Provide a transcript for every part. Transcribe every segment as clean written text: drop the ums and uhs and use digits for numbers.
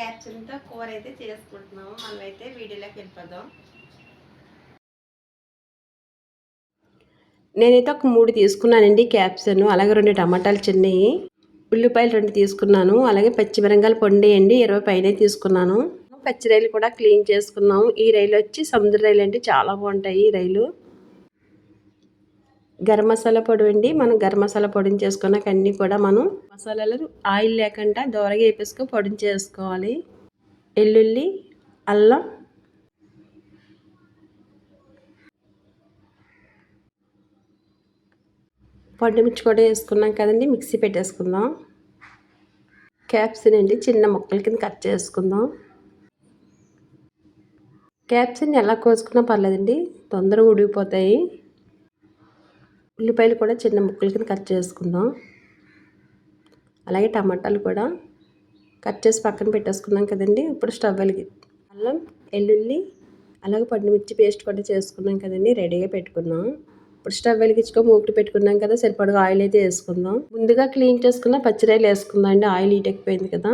క్యాప్సికమ్‌తో కూర అయితే చేసుకుంటున్నాము. మనమైతే వీడియోలోకి వెళ్ళిపోదాం. నేనైతే ఒక 3 తీసుకున్నానండి క్యాప్సికమ్, అలాగే 2 టమాటాలు చిన్నవి, ఉల్లిపాయలు 2 తీసుకున్నాను, అలాగే పచ్చిమిరపకాయలు పొండేయండి 20 పైనే తీసుకున్నాను. పచ్చి రైలు కూడా క్లీన్ చేసుకున్నాము. ఈ రైలు వచ్చి సముద్ర రైలు అండి, చాలా బాగుంటాయి ఈ రైలు. గరం మసాలా పొడి అండి, మనం గరం మసాలా పొడిని చేసుకున్నాక అన్నీ కూడా మనం మసాలాలు ఆయిల్ లేకుండా దోరగా వేపేసుకొని పొడిని చేసుకోవాలి. వెల్లుల్లి, అల్లం, పండుమిర్చి కూడా వేసుకున్నాం కదండి, మిక్సీ పెట్టేసుకుందాం. క్యాప్సికమ్ అండి చిన్న ముక్కల కింద కట్ చేసుకుందాం. క్యాప్సికమ్ ఎలా కోసుకున్నా పర్లేదండి, తొందరగా ఉడికిపోతాయి. ఉల్లిపాయలు కూడా చిన్న ముక్కల కింద కట్ చేసుకుందాం. అలాగే టమాటాలు కూడా కట్ చేసి పక్కన పెట్టేసుకున్నాం కదండి. ఇప్పుడు స్టవ్ వెలిగి అల్లం, వెల్లుల్లి, అలాగే పండుమిర్చి పేస్ట్ కూడా చేసుకున్నాం కదండి, రెడీగా పెట్టుకున్నాం. ఇప్పుడు స్టవ్ వెలిగించుకొని మూకుడు పెట్టుకున్నాం కదా, సరిపడగా ఆయిల్ అయితే వేసుకుందాం. ముందుగా క్లీన్ చేసుకున్న పచ్చిరాయలు వేసుకుందాం అండి, ఆయిల్ హీట్ ఎక్కిపోయింది కదా.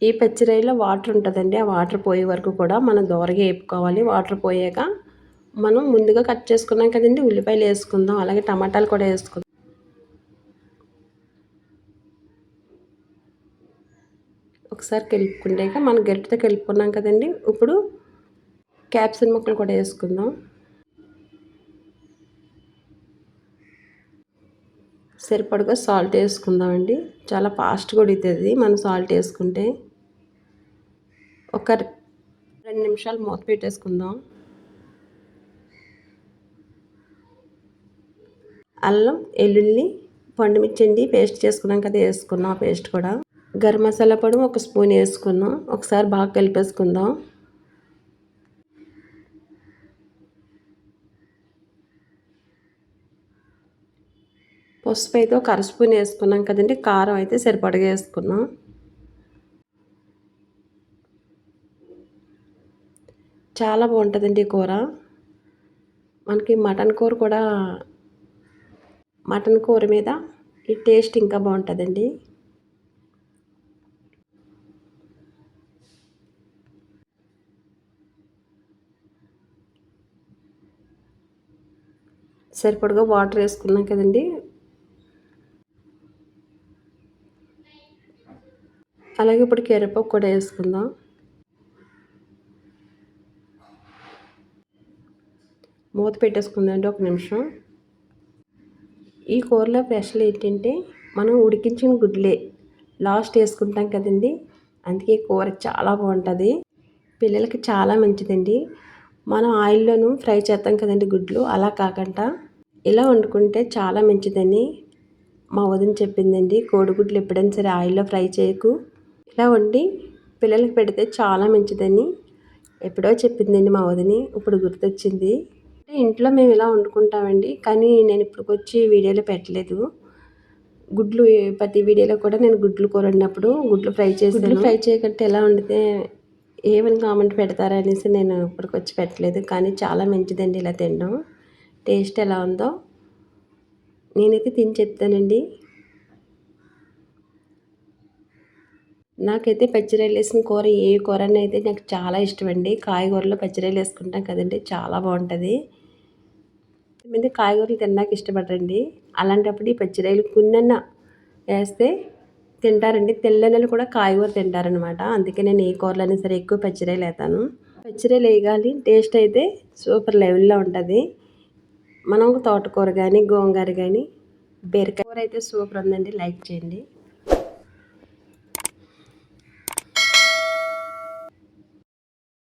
ఈ పచ్చిరాయలో వాటర్ ఉంటుందండి, ఆ వాటర్ పోయే వరకు కూడా మనం దోరగా వేపుకోవాలి. వాటర్ పోయాక మనం ముందుగా కట్ చేసుకున్నాం కదండి ఉల్లిపాయలు వేసుకుందాం, అలాగే టమాటాలు కూడా వేసుకుందాం. ఒకసారి కలుపుకుంటాక మనం గరిటెతో కలుపుకున్నాం కదండి, ఇప్పుడు క్యాప్సికమ్ ముక్కలు కూడా వేసుకుందాం. సరిపడగా సాల్ట్ వేసుకుందామండి, చాలా ఫాస్ట్గా ఉడుకుతుంది మనం సాల్ట్ వేసుకుంటే. ఒక 2 నిమిషాలు మూత పెట్టేసుకుందాం. అల్లం, వెల్లుల్లి, పండుమిర్చి అండి పేస్ట్ చేసుకున్నాం కదా, వేసుకున్నాం ఆ పేస్ట్ కూడా. గరం మసాలా పొడి 1 స్పూన్ వేసుకున్నాం. ఒకసారి బాగా కలిపేసుకుందాం. పసుపు అయితే ఒక 1/2 స్పూన్ వేసుకున్నాం కదండి, కారం అయితే సరిపడగా వేసుకున్నాం. చాలా బాగుంటుందండి ఈ కూర. మనకి మటన్ కూర మీద ఈ టేస్ట్ ఇంకా బాగుంటుందండి. సరిపడగా వాటర్ వేసుకున్నాం కదండి, అలాగే ఇప్పుడు కరివేపాకు కూడా వేసుకుందాం. మూత పెట్టేసుకుందామండి 1 నిమిషం. ఈ కూరలో స్పెషల్ ఏంటంటే మనం ఉడికించిన గుడ్లే లాస్ట్ వేసుకుంటాం కదండి, అందుకే కూర చాలా బాగుంటుంది. పిల్లలకి చాలా మంచిదండి. మనం ఆయిల్లోనూ ఫ్రై చేస్తాం కదండి గుడ్లు, అలా కాకుండా ఇలా వండుకుంటే చాలా మంచిదని మా వదిన చెప్పిందండి. కోడిగుడ్లు ఎప్పుడైనా సరే ఆయిల్లో ఫ్రై చేయకు, ఇలా వండి పిల్లలకి పెడితే చాలా మంచిదని ఎప్పుడో చెప్పిందండి మా వదిని, ఇప్పుడు గుర్తొచ్చింది. ఇంట్లో మేము ఇలా వండుకుంటామండి, కానీ నేను ఇప్పటికొచ్చి వీడియోలో పెట్టలేదు. గుడ్లు ప్రతి వీడియోలో కూడా నేను గుడ్లు కూర వండినప్పుడు గుడ్లు ఫ్రై చేయకంటే ఎలా వండితే ఏమని కామెంట్ పెడతారనేసి నేను ఇప్పటికొచ్చి పెట్టలేదు. కానీ చాలా మంచిదండి ఇలా తినడం. టేస్ట్ ఎలా ఉందో నేనైతే తిని చెప్తానండి. నాకైతే పచ్చిరాయలు వేసిన కూర ఏ కూరని అయితే నాకు చాలా ఇష్టం అండి. కాయగూరలో పచ్చిరాయలు వేసుకుంటాం కదండి, చాలా బాగుంటుంది. కొంతమంది కాయగూరలు తినడానికి ఇష్టపడరండి, అలాంటప్పుడు ఈ పచ్చిరాయలు కొన్నన్నా వేస్తే తింటారండి. తెల్లనెలు కూడా కాయగూర తింటారనమాట. అందుకే నేను ఏ కూరలైనా సరే ఎక్కువ పచ్చిరాయలు వేస్తాను. పచ్చిరాయలు వేయగాలి టేస్ట్ అయితే సూపర్ లెవెల్లో ఉంటుంది. మనం తోటకూర కానీ, గోంగూర కానీ, బీరకాయ కూర అయితే సూపర్ ఉందండి. లైక్ చేయండి.